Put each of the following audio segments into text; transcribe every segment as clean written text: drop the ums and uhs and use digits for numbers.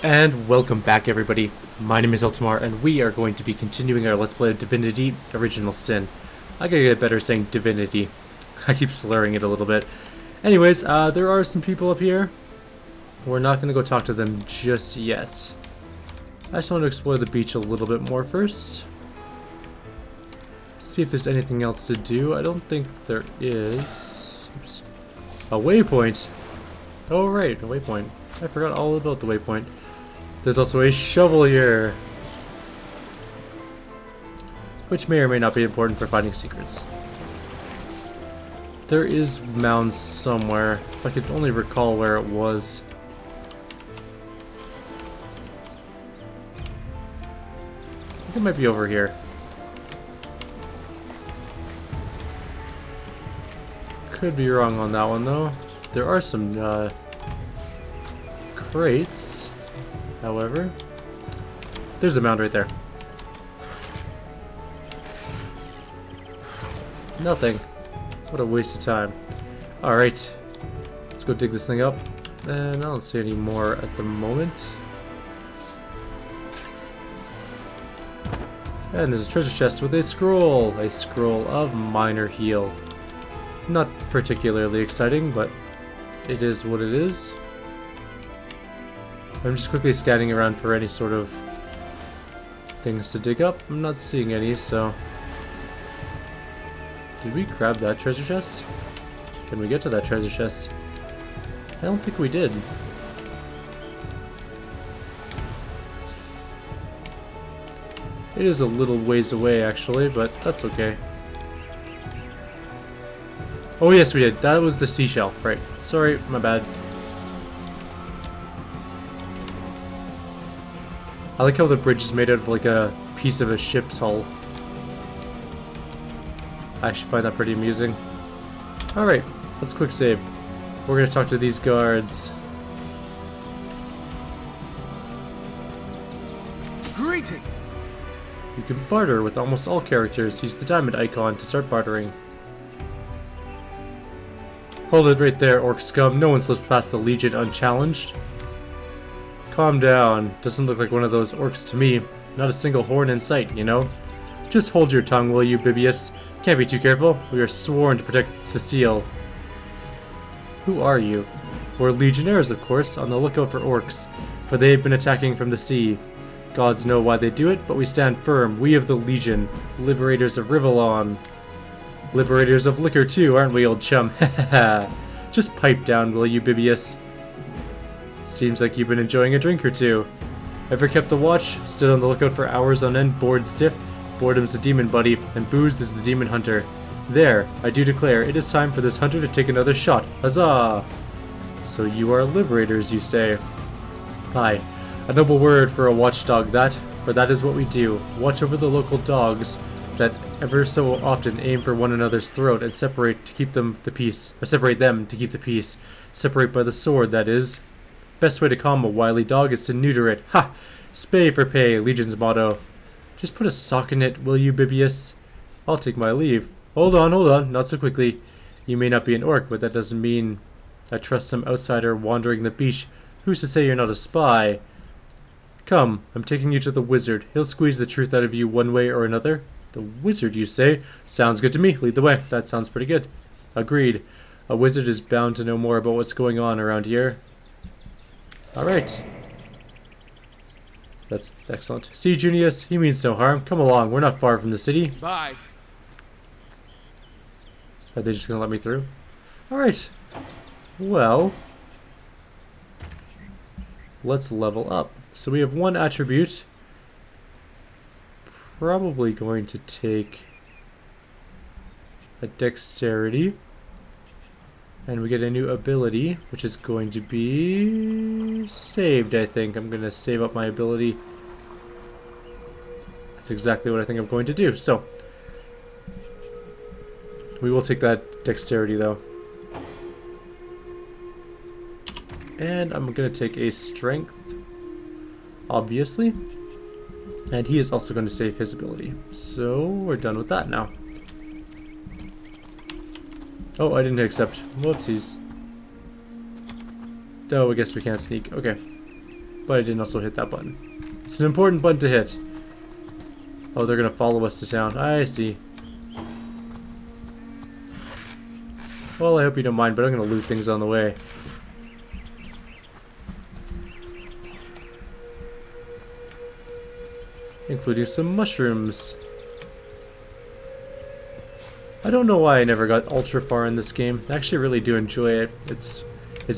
And welcome back, everybody. My name is Eltimar, and we are going to be continuing our Let's Play of Divinity Original Sin. I gotta get better saying Divinity. I keep slurring it a little bit. Anyways, there are some people up here. We're not gonna go talk to them just yet. I just want to explore the beach a little bit more first. See if there's anything else to do. I don't think there is. Oops. A waypoint. Oh right, a waypoint. I forgot all about the waypoint. There's also a shovel here, which may or may not be important for finding secrets. There is mounds somewhere. If I could only recall where it was. I think it might be over here. Could be wrong on that one though. There are some crates, however. There's a mound right there. Nothing. What a waste of time. Alright. Let's go dig this thing up. And I don't see any more at the moment. And there's a treasure chest with a scroll. A scroll of minor heal. Not particularly exciting, but it is what it is. I'm just quickly scanning around for any sort of things to dig up. I'm not seeing any, so... Did we grab that treasure chest? Can we get to that treasure chest? I don't think we did. It is a little ways away, actually, but that's okay. Oh yes, we did. That was the seashell. Right. Sorry, my bad. I like how the bridge is made out of like a piece of a ship's hull. I actually find that pretty amusing. Alright, let's quick save. We're gonna talk to these guards. Greetings! You can barter with almost all characters. Use the diamond icon to start bartering. Hold it right there, orc scum. No one slips past the Legion unchallenged. Calm down. Doesn't look like one of those orcs to me. Not a single horn in sight, you know? Just hold your tongue, will you, Bibius? Can't be too careful. We are sworn to protect Cecile. Who are you? We're legionnaires, of course, on the lookout for orcs, for they have been attacking from the sea. Gods know why they do it, but we stand firm. We of the Legion, liberators of Rivellon. Liberators of liquor too, aren't we, old chum? Hahaha. Just pipe down, will you, Bibius? Seems like you've been enjoying a drink or two. Ever kept the watch? Stood on the lookout for hours on end, bored stiff? Boredom's the demon buddy, and booze is the demon hunter. There, I do declare, it is time for this hunter to take another shot. Huzzah! So you are liberators, you say? Aye, a noble word for a watchdog that, for that is what we do. Watch over the local dogs that ever so often aim for one another's throat and separate to keep them the peace. Or separate them to keep the peace. Separate by the sword, that is. Best way to calm a wily dog is to neuter it. Ha! Spay for pay, Legion's motto. Just put a sock in it, will you, Bibius? I'll take my leave. Hold on, not so quickly. You may not be an orc, but that doesn't mean I trust some outsider wandering the beach. Who's to say you're not a spy? Come, I'm taking you to the wizard. He'll squeeze the truth out of you one way or another. The wizard, you say? Sounds good to me. Lead the way. That sounds pretty good. Agreed. A wizard is bound to know more about what's going on around here. Alright. That's excellent. See, Junius, he means no harm. Come along, we're not far from the city. Bye. Are they just gonna let me through? Alright. Well, let's level up. So we have one attribute. Probably going to take a dexterity. And we get a new ability, which is going to be saved, I think. I'm going to save up my ability. That's exactly what I think I'm going to do. So, we will take that dexterity, though. And I'm going to take a strength, obviously. And he is also going to save his ability. So, we're done with that now. Oh, I didn't accept. Whoopsies. Oh, I guess we can't sneak. Okay. but I didn't also hit that button. It's an important button to hit. Oh, they're gonna follow us to town. I see. Well, I hope you don't mind, but I'm gonna loot things on the way. Including some mushrooms. I don't know why I never got ultra far in this game. I actually really do enjoy it. It's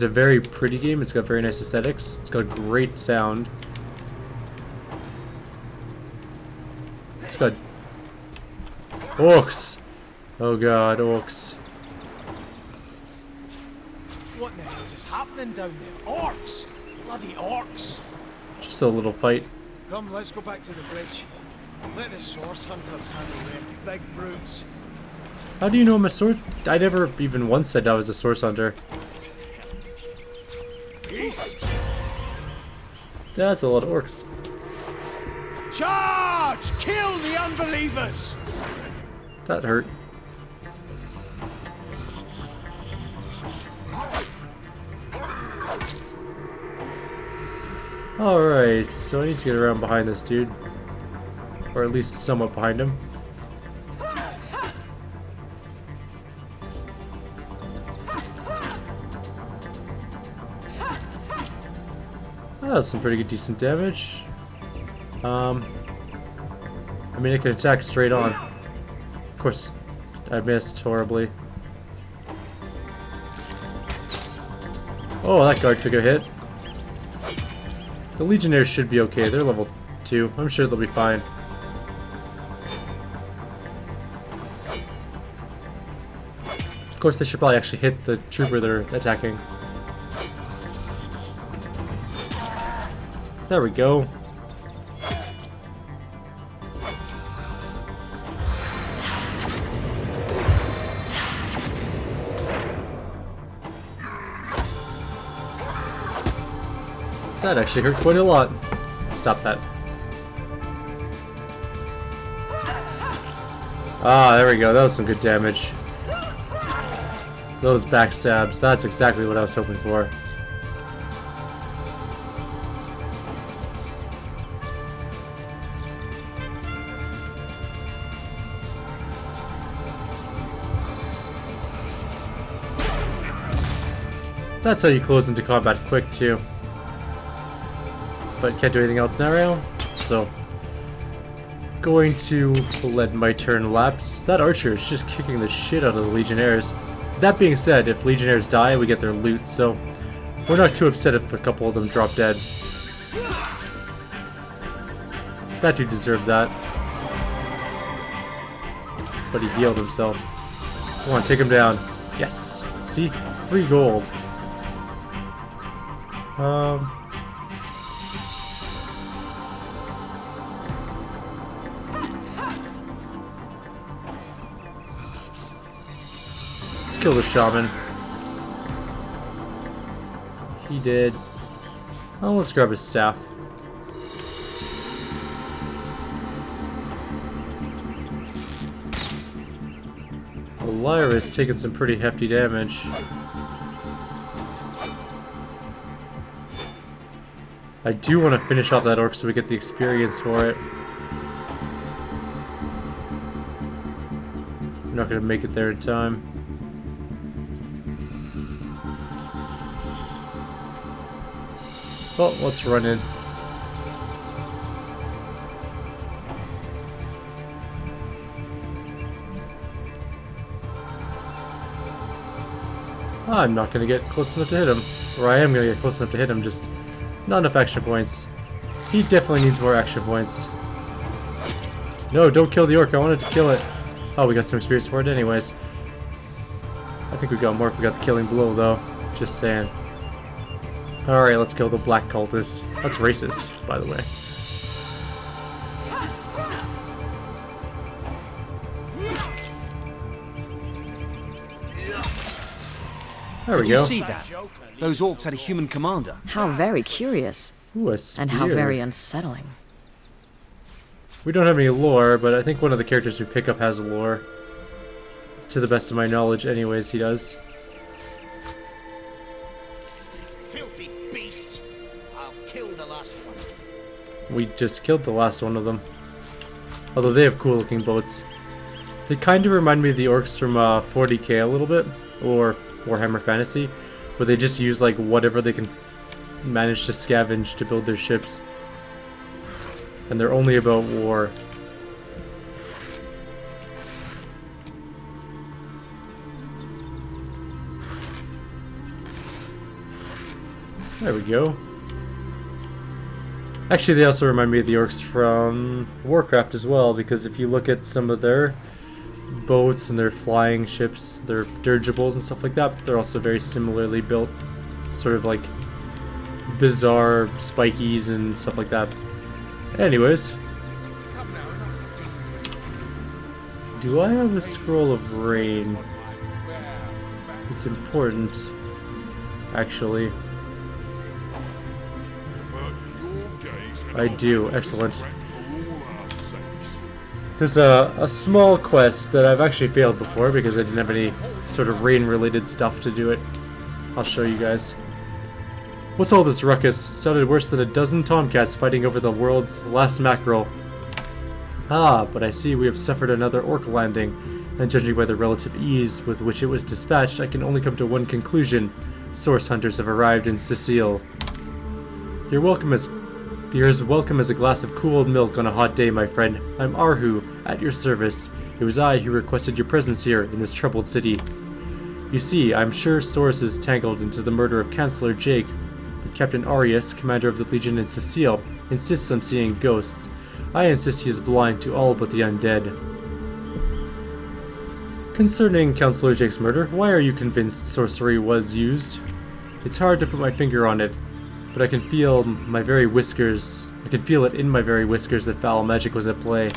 a very pretty game. It's got very nice aesthetics. It's got great sound. It's got orcs. Oh god, orcs. What the hell is happening down there? Orcs! Bloody orcs! Just a little fight. Come, let's go back to the bridge. Let the source hunters handle them big brutes. How do you know I'm a sword? I never even once said I was a source hunter. Beast! That's a lot of orcs. Charge! Kill the unbelievers! That hurt. Alright, so I need to get around behind this dude. Or at least somewhat behind him. That was some pretty good, decent damage. I mean, I can attack straight on. Of course, I missed horribly. Oh, that guard took a hit. The Legionnaires should be okay. They're level 2. I'm sure they'll be fine. Of course, they should probably actually hit the trooper they're attacking. There we go. That actually hurt quite a lot. Stop that. Ah, there we go. That was some good damage. Those backstabs. That's exactly what I was hoping for. That's how you close into combat quick, too. But can't do anything else now, so going to let my turn lapse. That archer is just kicking the shit out of the Legionnaires. That being said, if Legionnaires die, we get their loot, so we're not too upset if a couple of them drop dead. That dude deserved that. But he healed himself. Come on, take him down. Yes! See? Free gold. Let's kill the shaman. He did. Oh, let's grab his staff. Lyra's taking some pretty hefty damage. I do want to finish off that orc so we get the experience for it. I'm not going to make it there in time. Well, let's run in. I'm not going to get close enough to hit him. Or I am going to get close enough to hit him, just not enough action points. He definitely needs more action points. No, don't kill the orc. I wanted to kill it. Oh, we got some experience for it anyways. I think we got more if we got the killing blow, though. Just saying. Alright, let's kill the black cultist. That's racist, by the way. There we go. Did you see that? Those orcs had a human commander. How very curious. Ooh, a spear. And how very unsettling. We don't have any lore, but I think one of the characters we pick up has lore. To the best of my knowledge, anyways, he does. Filthy beasts! I'll killed the last one. We just killed the last one of them. Although they have cool looking boats. They kind of remind me of the orcs from 40k a little bit, or Warhammer Fantasy, where they just use like whatever they can manage to scavenge to build their ships. And they're only about war. There we go. Actually, they also remind me of the orcs from Warcraft as well, because if you look at some of their boats and their flying ships, their dirigibles and stuff like that, they're also very similarly built. Sort of like bizarre spikies and stuff like that. Anyways. Do I have a scroll of rain? It's important, actually. I do. Excellent. There's a small quest that I've actually failed before because I didn't have any sort of rain-related stuff to do it. I'll show you guys. What's all this ruckus? Sounded worse than a dozen tomcats fighting over the world's last mackerel. Ah, but I see we have suffered another orc landing, and judging by the relative ease with which it was dispatched, I can only come to one conclusion. Source hunters have arrived in Sicile. You're as welcome as a glass of cooled milk on a hot day, my friend. I'm Arhu, at your service. It was I who requested your presence here in this troubled city. You see, I'm sure Source is tangled into the murder of Chancellor Jake, but Captain Arius, commander of the Legion in Sicile, insists I'm seeing ghosts. I insist he is blind to all but the undead. Concerning Chancellor Jake's murder, why are you convinced sorcery was used? It's hard to put my finger on it, but I can feel my very whiskers. I can feel it in my very whiskers that foul magic was at play.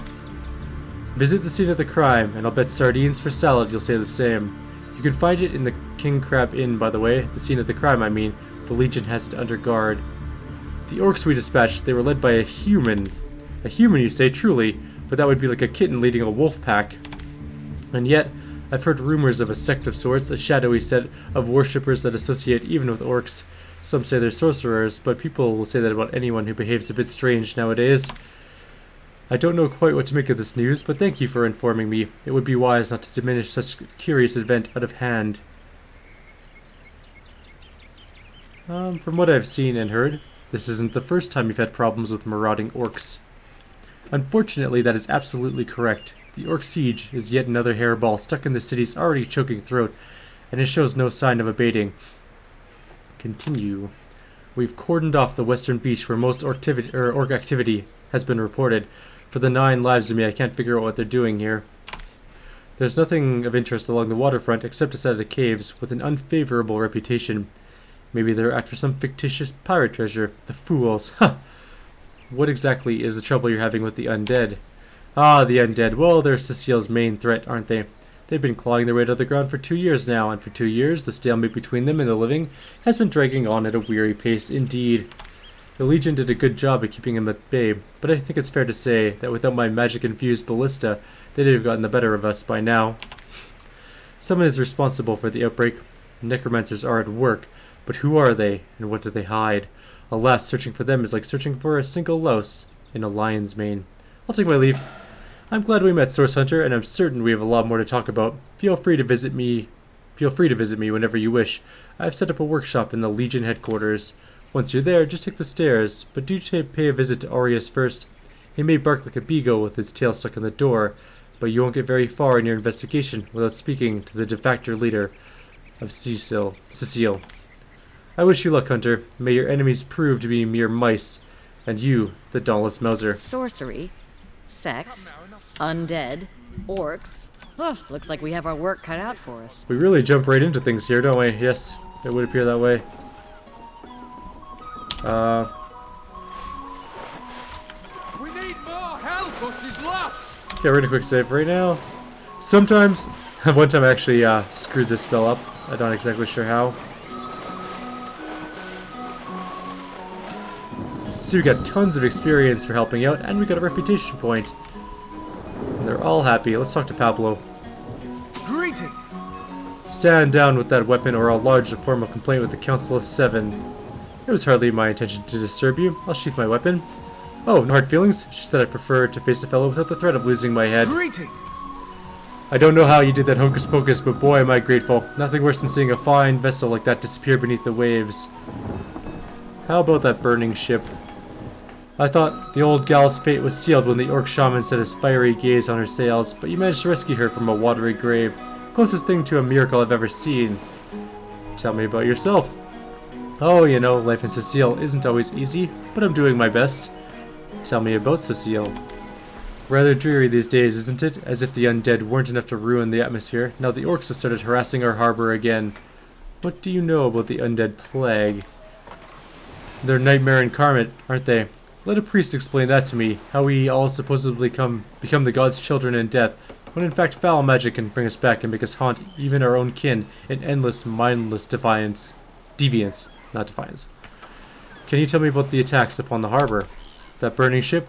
Visit the scene of the crime, and I'll bet sardines for salad you'll say the same. You can find it in the King Crab Inn, by the way. The scene of the crime, I mean. The Legion has it under guard. The orcs we dispatched, they were led by a human. A human, you say, truly, but that would be like a kitten leading a wolf pack. And yet, I've heard rumors of a sect of sorts, a shadowy set of worshippers that associate even with orcs. Some say they're sorcerers, but people will say that about anyone who behaves a bit strange nowadays. I don't know quite what to make of this news, but thank you for informing me. It would be wise not to diminish such a curious event out of hand. From what I've seen and heard, this isn't the first time you've had problems with marauding orcs. Unfortunately, that is absolutely correct. The orc siege is yet another hairball stuck in the city's already choking throat, and it shows no sign of abating. Continue. We've cordoned off the western beach where most orc activity has been reported. For the 9 lives of me, I can't figure out what they're doing here. There's nothing of interest along the waterfront except a set of caves with an unfavorable reputation. Maybe they're after some fictitious pirate treasure. The fools. Huh. What exactly is the trouble you're having with the undead? Ah, the undead. Well, they're Sicile's main threat, aren't they? They've been clawing their way to the ground for 2 years now, and for 2 years, the stalemate between them and the living has been dragging on at a weary pace indeed. The Legion did a good job at keeping them at bay, but I think it's fair to say that without my magic-infused ballista, they'd have gotten the better of us by now. Someone is responsible for the outbreak. Necromancers are at work, but who are they, and what do they hide? Alas, searching for them is like searching for a single louse in a lion's mane. I'll take my leave. I'm glad we met, Source Hunter, and I'm certain we have a lot more to talk about. Feel free to visit me whenever you wish. I've set up a workshop in the Legion headquarters. Once you're there, just take the stairs, but do pay a visit to Arius first. He may bark like a beagle with his tail stuck in the door, but you won't get very far in your investigation without speaking to the de facto leader of Sicile. I wish you luck, Hunter. May your enemies prove to be mere mice, and you, the dauntless Mauser. Sorcery, sects, undead, orcs. Oh, looks like we have our work cut out for us. We really jump right into things here, don't we? Yes, it would appear that way. We need more help, us is lost. Okay, we're gonna quick save right now. Sometimes, one time I actually screwed this spell up. I'm not exactly sure how. See, we got tons of experience for helping out, and we got a reputation point. And they're all happy. Let's talk to Pablo. Greeting. Stand down with that weapon, or I'll lodge a formal complaint with the Council of 7. It was hardly my intention to disturb you. I'll sheath my weapon. Oh, no hard feelings? It's just that I prefer to face a fellow without the threat of losing my head. Greetings! I don't know how you did that hocus pocus, but boy am I grateful. Nothing worse than seeing a fine vessel like that disappear beneath the waves. How about that burning ship? I thought the old gal's fate was sealed when the orc shaman set his fiery gaze on her sails, but you managed to rescue her from a watery grave. Closest thing to a miracle I've ever seen. Tell me about yourself. Oh, you know, life in Cecile isn't always easy, but I'm doing my best. Tell me about Cecile. Rather dreary these days, isn't it? As if the undead weren't enough to ruin the atmosphere. Now the orcs have started harassing our harbor again. What do you know about the undead plague? They're nightmare incarnate, aren't they? Let a priest explain that to me. How we all supposedly become the gods' children in death, when in fact foul magic can bring us back and make us haunt even our own kin in endless, mindless defiance. Deviance, not defiance. Can you tell me about the attacks upon the harbor? That burning ship?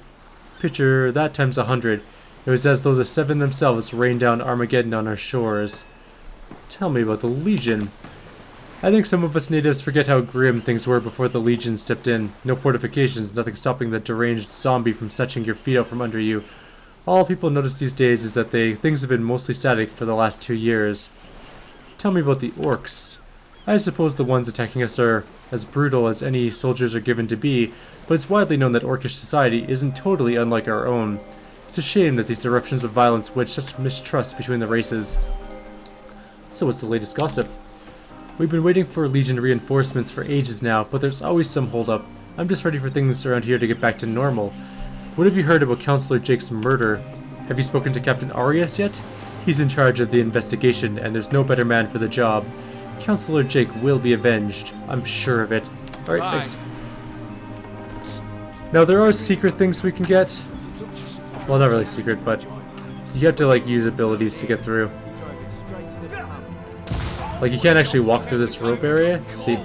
Picture that times 100. It was as though the seven themselves rained down Armageddon on our shores. Tell me about the Legion. I think some of us natives forget how grim things were before the Legion stepped in. No fortifications, nothing stopping the deranged zombie from snatching your feet out from under you. All people notice these days is that things have been mostly static for the last 2 years. Tell me about the orcs. I suppose the ones attacking us are as brutal as any soldiers are given to be, but it's widely known that orcish society isn't totally unlike our own. It's a shame that these eruptions of violence wedge such mistrust between the races. So what's the latest gossip? We've been waiting for Legion reinforcements for ages now, but there's always some holdup. I'm just ready for things around here to get back to normal. What have you heard about Councillor Jake's murder? Have you spoken to Captain Arias yet? He's in charge of the investigation, and there's no better man for the job. Councillor Jake will be avenged. I'm sure of it. Alright, thanks. Now, there are secret things we can get. Well, not really secret, but you have to, like, use abilities to get through. Like, you can't actually walk through this rope area. See?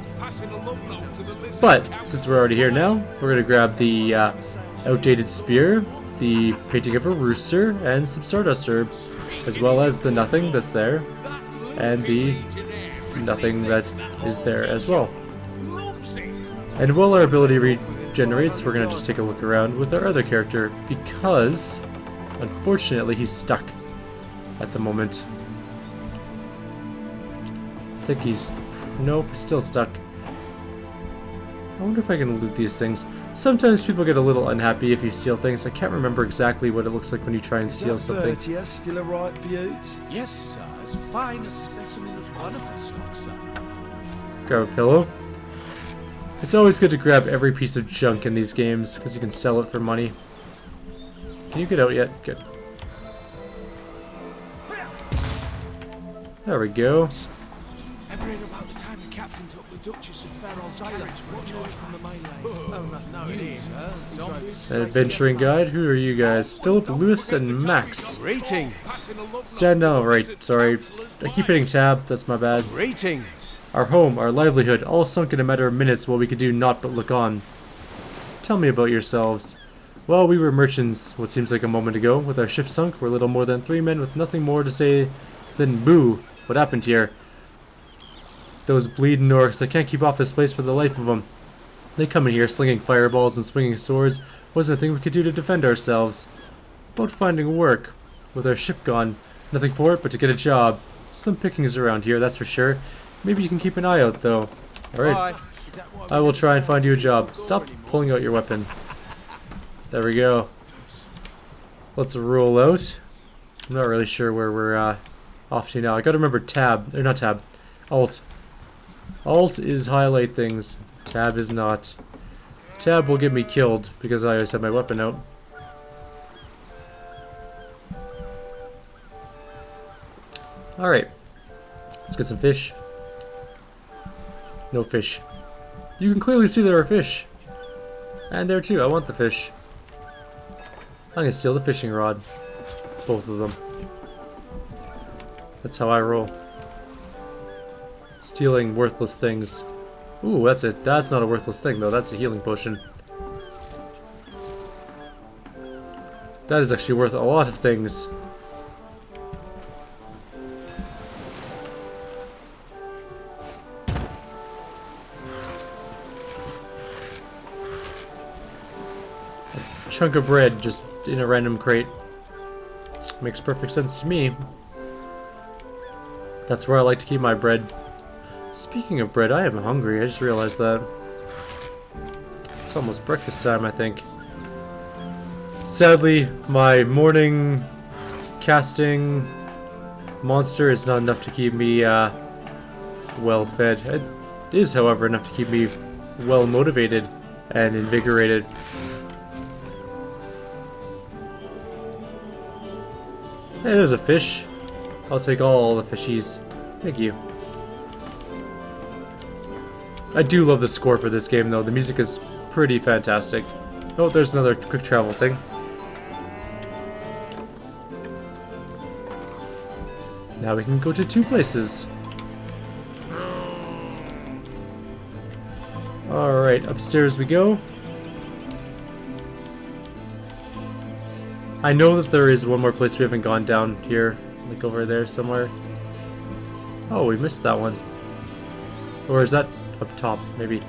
But, since we're already here now, we're gonna grab the outdated spear, the painting of a rooster, and some stardust herbs, as well as the nothing that's there, and the nothing that is there as well. And while our ability regenerates, we're gonna just take a look around with our other character, because unfortunately he's stuck at the moment. I think he's... nope, still stuck. I wonder if I can loot these things. Sometimes people get a little unhappy if you steal things. I can't remember exactly what it looks like when you try and steal something. Still a right beaut? Yes, sir. As fine a specimen as one of us stock, sir. Grab a pillow. It's always good to grab every piece of junk in these games, because you can sell it for money. Can you get out yet? Good. There we go. Ever hear about the time the captain took the Duchess of Ferrol's carriage for a joy from the mainland? Oh, no, it is. An adventuring guide? Who are you guys? Philip, Lewis, and Max. Greetings. Stand down. Right, sorry. I keep hitting tab. That's my bad. Greetings. Our home, our livelihood, all sunk in a matter of minutes while we could do naught but look on. Tell me about yourselves. Well, we were merchants, what seems like a moment ago. With our ship sunk, we're little more than 3 men with nothing more to say than boo. What happened here? Those bleeding orcs, they can't keep off this place for the life of them. They come in here slinging fireballs and swinging swords. Wasn't a thing we could do to defend ourselves. About finding work. With our ship gone, nothing for it but to get a job. Slim pickings around here, that's for sure. Maybe you can keep an eye out, though. Alright. I will try and find you a job. Stop pulling out your weapon. There we go. Let's roll out. I'm not really sure where we're off to now. I gotta remember tab. Or not tab. Alt. Alt is highlight things. Tab is not. Tab will get me killed because I always have my weapon out. Alright. Let's get some fish. No fish. You can clearly see there are fish. And there too. I want the fish. I'm gonna steal the fishing rod. Both of them. That's how I roll. Stealing worthless things. Ooh, that's it. That's not a worthless thing though. That's a healing potion. That is actually worth a lot of things. a chunk of bread just in a random crate. Makes perfect sense to me. That's where I like to keep my bread. Speaking of bread, I am hungry. I just realized that. It's almost breakfast time, I think. Sadly, my morning casting monster is not enough to keep me well fed. It is, however, enough to keep me well motivated and invigorated. Hey, there's a fish. I'll take all the fishies. Thank you. I do love the score for this game, though. The music is pretty fantastic. Oh, there's another quick travel thing. Now we can go to 2 places. Alright, upstairs we go. I know that there is one more place we haven't gone down here. Like over there somewhere. Oh, we missed that one. Or is that up top, maybe?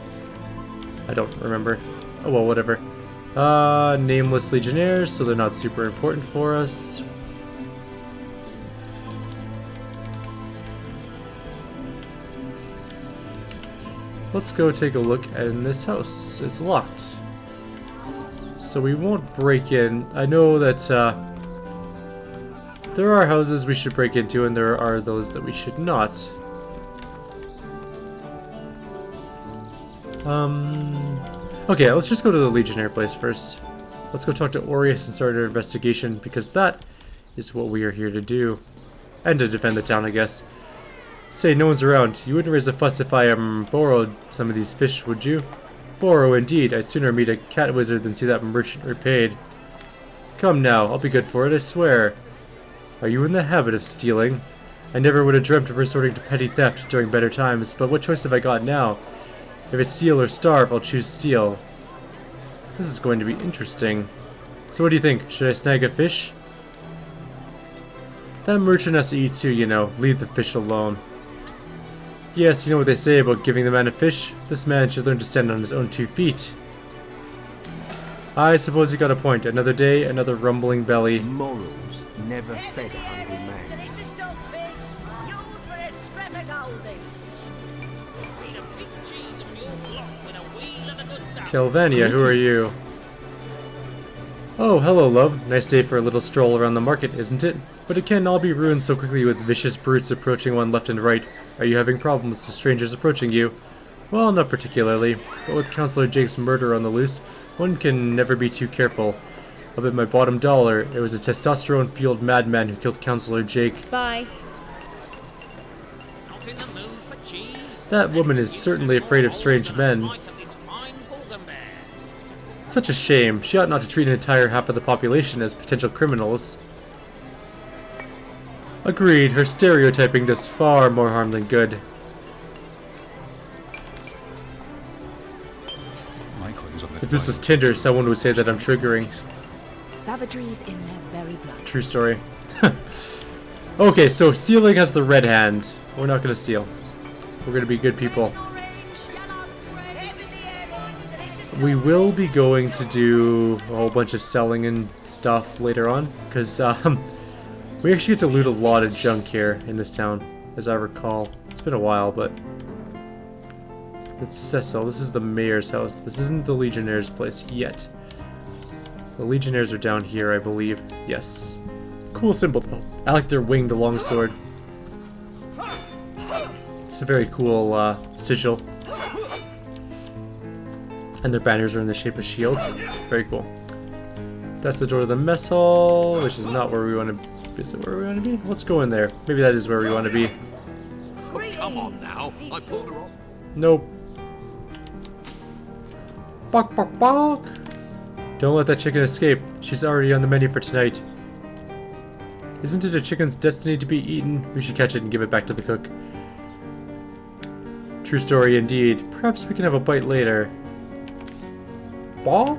I don't remember. Oh well, whatever. Nameless Legionnaires, so they're not super important for us. Let's go take a look in this house. It's locked. So we won't break in. I know that there are houses we should break into and there are those that we should not. Okay, let's just go to the Legionnaire place first. Let's go talk to Aureus and start our investigation, because that is what we are here to do. And to defend the town, I guess. Say, no one's around. You wouldn't raise a fuss if I borrowed some of these fish, would you? Borrow, indeed. I'd sooner meet a cat wizard than see that merchant repaid. Come now, I'll be good for it, I swear. Are you in the habit of stealing? I never would have dreamt of resorting to petty theft during better times, but what choice have I got now? If it's steal or starve, I'll choose steal. This is going to be interesting. So what do you think? Should I snag a fish? That merchant has to eat too, you know. Leave the fish alone. Yes, you know what they say about giving the man a fish? This man should learn to stand on his own 2 feet. I suppose you got a point. Another day, another rumbling belly. Morals never fed a hungry man. Delicious dog fish, yours for a scrap of goldie. Kelvania, who are you? Oh, hello, love. Nice day for a little stroll around the market, isn't it? But it can all be ruined so quickly with vicious brutes approaching one left and right. Are you having problems with strangers approaching you? Well, not particularly, but with Counselor Jake's murder on the loose, one can never be too careful. I'll bet my bottom dollar it was a testosterone-fueled madman who killed Counselor Jake. Bye. Not in the mood for cheese. That woman is certainly afraid of strange men. Such a shame. She ought not to treat an entire half of the population as potential criminals. Agreed, her stereotyping does far more harm than good. If this was Tinder, someone would say that I'm triggering. Savagery's in their very blood. True story. Okay, so stealing has the red hand. We're not gonna steal. We're gonna be good people. We will be going to do a whole bunch of selling and stuff later on, because we actually get to loot a lot of junk here in this town, as I recall. It's been a while, but it's Cecil. This is the mayor's house. This isn't the Legionnaire's place yet. The Legionnaires are down here, I believe. Yes. Cool symbol, though. I like their winged longsword. It's a very cool sigil. And their banners are in the shape of shields. Very cool. That's the door to the mess hall, which is not where we want to... Is it where we want to be? Let's go in there. Maybe that is where we want to be. Oh, come on now. I pulled her off. Nope. Bok, bok, bok. Don't let that chicken escape. She's already on the menu for tonight. Isn't it a chicken's destiny to be eaten? We should catch it and give it back to the cook. True story indeed. Perhaps we can have a bite later. Bok?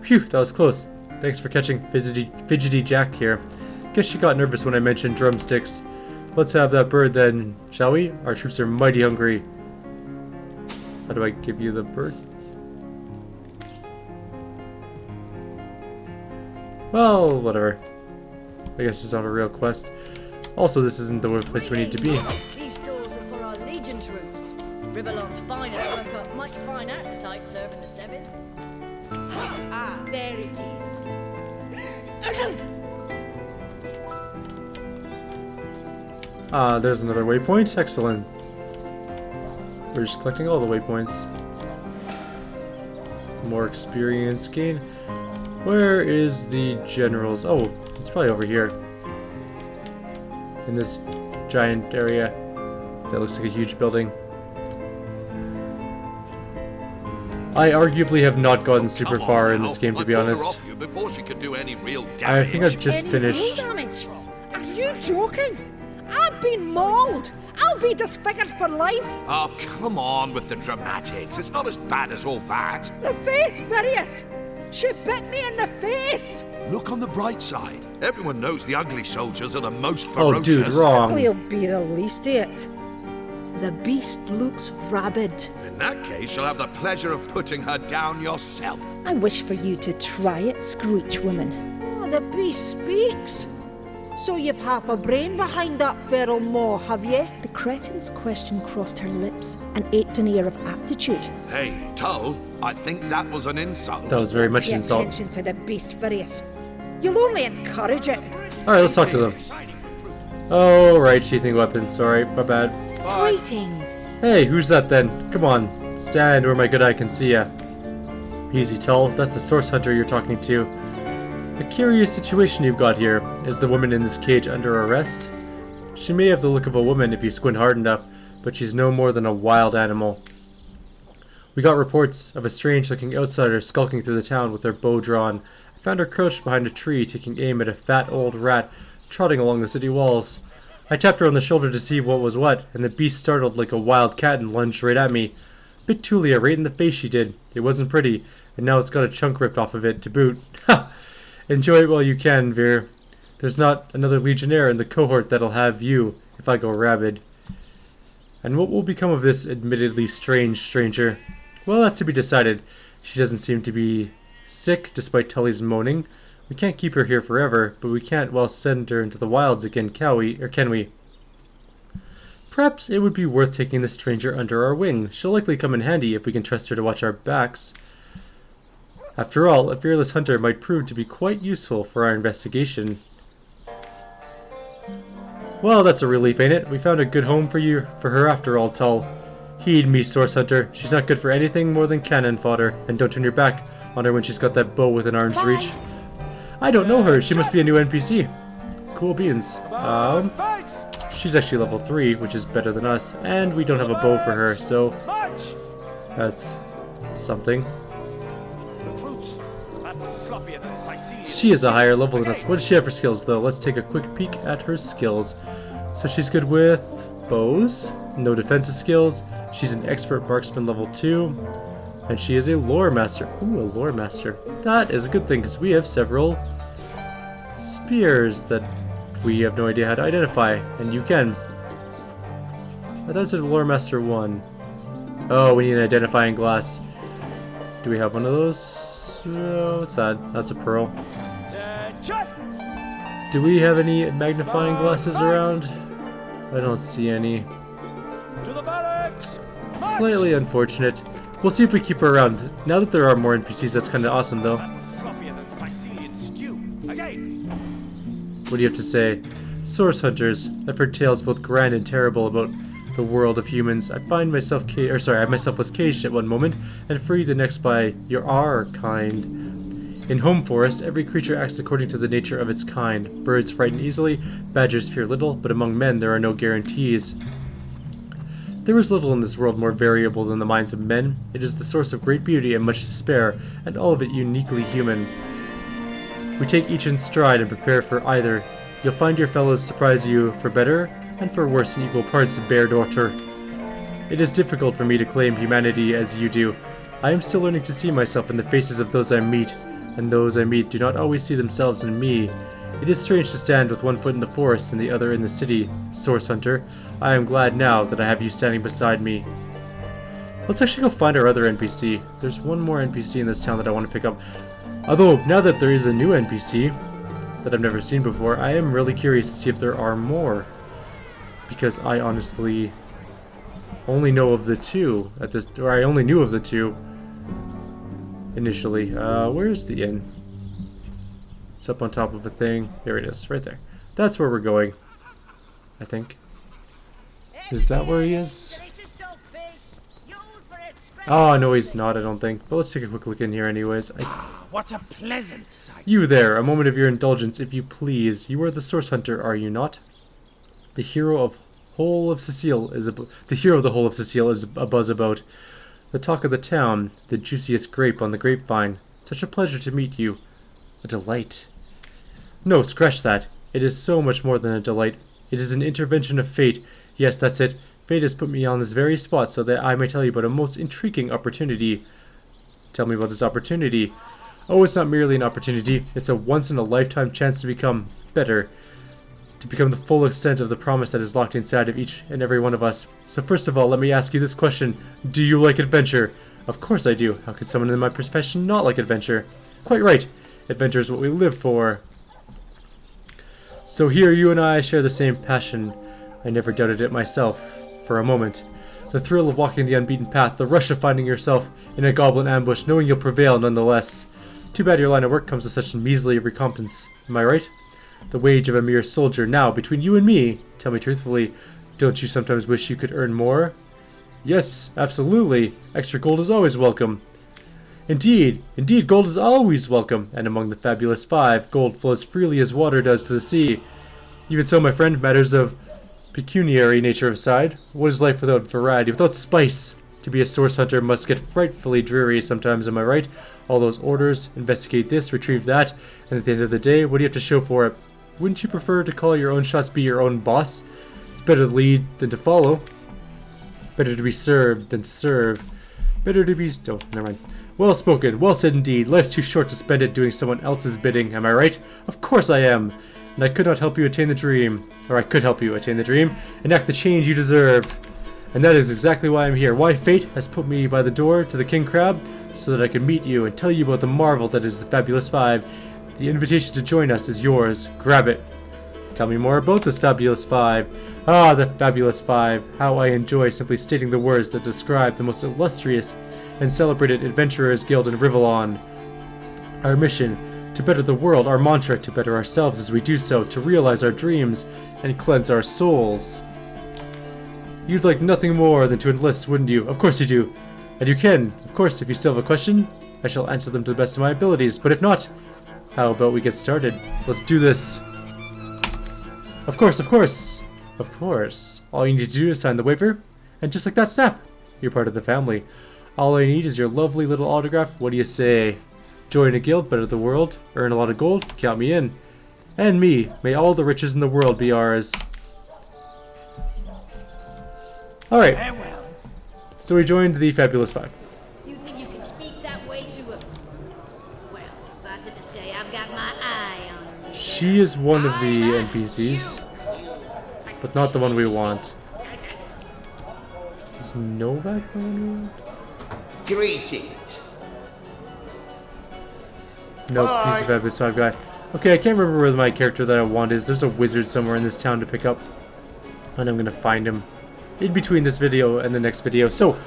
Phew, that was close. Thanks for catching Fidgety Jack here. Guess she got nervous when I mentioned drumsticks. Let's have that bird then, shall we? Our troops are mighty hungry. How do I give you the bird? Well, whatever. I guess it's not a real quest. Also, this isn't the place we need to be. These stores are for our Legion troops. Riverlong's finest work up mighty fine appetite serving the Seven. Ah, there it is. Ah, there's another waypoint. Excellent. We're just collecting all the waypoints. More experience gain. Where is the generals? Oh, it's probably over here. In this giant area that looks like a huge building. I arguably have not gotten super far in this game, to be honest. Before she could do any real I think I've just Any finished. real damage? Are you joking? I've been mauled. I'll be disfigured for life. Oh, come on with the dramatics. It's not as bad as all that. The face, Furious. She bit me in the face. Look on the bright side. Everyone knows the ugly soldiers are the most Oh, ferocious. dude, wrong. We'll be the least of it. The beast looks rabid. In that case, you'll have the pleasure of putting her down yourself. I wish for you to try it, Screech woman. Oh, the beast speaks. So you've half a brain behind that feral maw, have you? The cretin's question crossed her lips and ached an air of aptitude. Hey, Tull, I think that was an insult. That was very much Pay an insult. attention to the beast, Furious. You'll only encourage it. Alright, let's talk to them. Oh, right, sheathing weapons. Sorry, my bad. Greetings. Hey, who's that then? Come on, stand where my good eye can see ya. Easy, Tull. That's the source hunter you're talking to. A curious situation you've got here. Is the woman in this cage under arrest? She may have the look of a woman if you squint hard enough, but she's no more than a wild animal. We got reports of a strange-looking outsider skulking through the town with their bow drawn. I found her crouched behind a tree, taking aim at a fat old rat trotting along the city walls. I tapped her on the shoulder to see what was what, and the beast startled like a wild cat and lunged right at me. Bit Tulia right in the face she did. It wasn't pretty, and now it's got a chunk ripped off of it to boot. Ha! Enjoy it while you can, Veer. There's not another legionnaire in the cohort that'll have you if I go rabid. And what will become of this admittedly strange stranger? Well, that's to be decided. She doesn't seem to be sick, despite Tully's moaning. We can't keep her here forever, but we can't well send her into the wilds again, can we? Perhaps it would be worth taking the stranger under our wing. She'll likely come in handy if we can trust her to watch our backs. After all, a fearless hunter might prove to be quite useful for our investigation. Well, that's a relief, ain't it? We found a good home for her after all, Tull. Heed me, source hunter. She's not good for anything more than cannon fodder, and don't turn your back on her when she's got that bow within arm's reach. I don't know her. She must be a new NPC. Cool beans. She's actually level 3, which is better than us, and we don't have a bow for her, so that's something. She is a higher level than us. What does she have for skills, though? Let's take a quick peek at her skills. So she's good with bows, no defensive skills. She's an expert marksman level 2, and she is a lore master. Ooh, a lore master. That is a good thing, because we have several spears that we have no idea how to identify, and you can. That's a lore master 1. Oh, we need an identifying glass. Do we have one of those? What's that? That's a pearl. Do we have any magnifying glasses around? I don't see any. Slightly unfortunate. We'll see if we keep her around. Now that there are more NPCs, that's kind of awesome, though. What do you have to say? Source hunters. I've heard tales both grand and terrible about the world of humans. I myself was caged at one moment and freed the next by our kind. In Home Forest, every creature acts according to the nature of its kind. Birds frighten easily, badgers fear little, but among men there are no guarantees. There is little in this world more variable than the minds of men. It is the source of great beauty and much despair, and all of it uniquely human. We take each in stride and prepare for either. You'll find your fellows surprise you for better and for worse in equal parts, bear daughter. It is difficult for me to claim humanity as you do. I am still learning to see myself in the faces of those I meet, and those I meet do not always see themselves in me. It is strange to stand with one foot in the forest and the other in the city, Source Hunter. I am glad now that I have you standing beside me. Let's actually go find our other NPC. There's one more NPC in this town that I want to pick up. Although, now that there is a new NPC that I've never seen before, I am really curious to see if there are more. Because I honestly only know of the two at this, or I only knew of the two initially. Where's the inn? It's up on top of a thing. There it is, right there. That's where we're going, I think. Is that where he is? Oh, no, he's not, I don't think. But let's take a quick look in here anyways. What a pleasant sight. You there, a moment of your indulgence, if you please. You are the Source Hunter, are you not? The hero of whole of Cecile is the hero of the whole of Cecile is abuzz about. The talk of the town, the juiciest grape on the grapevine. Such a pleasure to meet you. A delight. No, scratch that. It is so much more than a delight. It is an intervention of fate. Yes, that's it. Fate has put me on this very spot so that I may tell you about a most intriguing opportunity. Tell me about this opportunity. Oh, it's not merely an opportunity. It's a once-in-a-lifetime chance to become better. To become the full extent of the promise that is locked inside of each and every one of us. So first of all, let me ask you this question. Do you like adventure? Of course I do. How could someone in my profession not like adventure? Quite right. Adventure is what we live for. So here you and I share the same passion. I never doubted it myself. For a moment. The thrill of walking the unbeaten path, the rush of finding yourself in a goblin ambush, knowing you'll prevail nonetheless. Too bad your line of work comes with such measly recompense. Am I right? The wage of a mere soldier. Now, between you and me, tell me truthfully, don't you sometimes wish you could earn more? Yes, absolutely. Extra gold is always welcome. Indeed, gold is always welcome, and among the fabulous five, gold flows freely as water does to the sea. Even so, my friend, matters of pecuniary nature aside, what is life without variety, without spice? To be a Source Hunter must get frightfully dreary sometimes, am I right? All those orders, investigate this, retrieve that, and at the end of the day, what do you have to show for it? Wouldn't you prefer to call your own shots, be your own boss? It's better to lead than to follow. Better to be served than to serve. Better to be... Oh, never mind. Well spoken, well said indeed. Life's too short to spend it doing someone else's bidding, am I right? Of course I am. And I could not help you attain the dream. Or I could help you attain the dream. Enact the change you deserve. And that is exactly why I'm here. Why fate has put me by the door to the King Crab, so that I can meet you and tell you about the marvel that is the Fabulous Five. The invitation to join us is yours. Grab it. Tell me more about this Fabulous Five. Ah, the Fabulous Five. How I enjoy simply stating the words that describe the most illustrious and celebrated Adventurers Guild in Rivellon. Our mission, to better the world. Our mantra, to better ourselves as we do so. To realize our dreams and cleanse our souls. You'd like nothing more than to enlist, wouldn't you? Of course you do. And you can. Of course, if you still have a question, I shall answer them to the best of my abilities. But if not, how about we get started? Let's do this. Of course, of course. Of course. All you need to do is sign the waiver, and just like that, snap! You're part of the family. All I need is your lovely little autograph. What do you say? Join a guild, better the world, earn a lot of gold, count me in. And me. May all the riches in the world be ours. Alright. So we joined the Fabulous Five. You think you can speak that way to a... Well, suffice it to say, I've got my eye on you. She is one of the NPCs, but not the one we want. Is Novak the one we want? Greetings. Nope, he's the Fabulous Five guy. Okay, I can't remember where my character that I want is. There's a wizard somewhere in this town to pick up, and I'm gonna find him in between this video and the next video. So,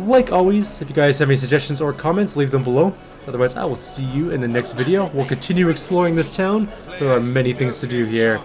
like always, if you guys have any suggestions or comments, leave them below. Otherwise, I will see you in the next video. We'll continue exploring this town. There are many things to do here.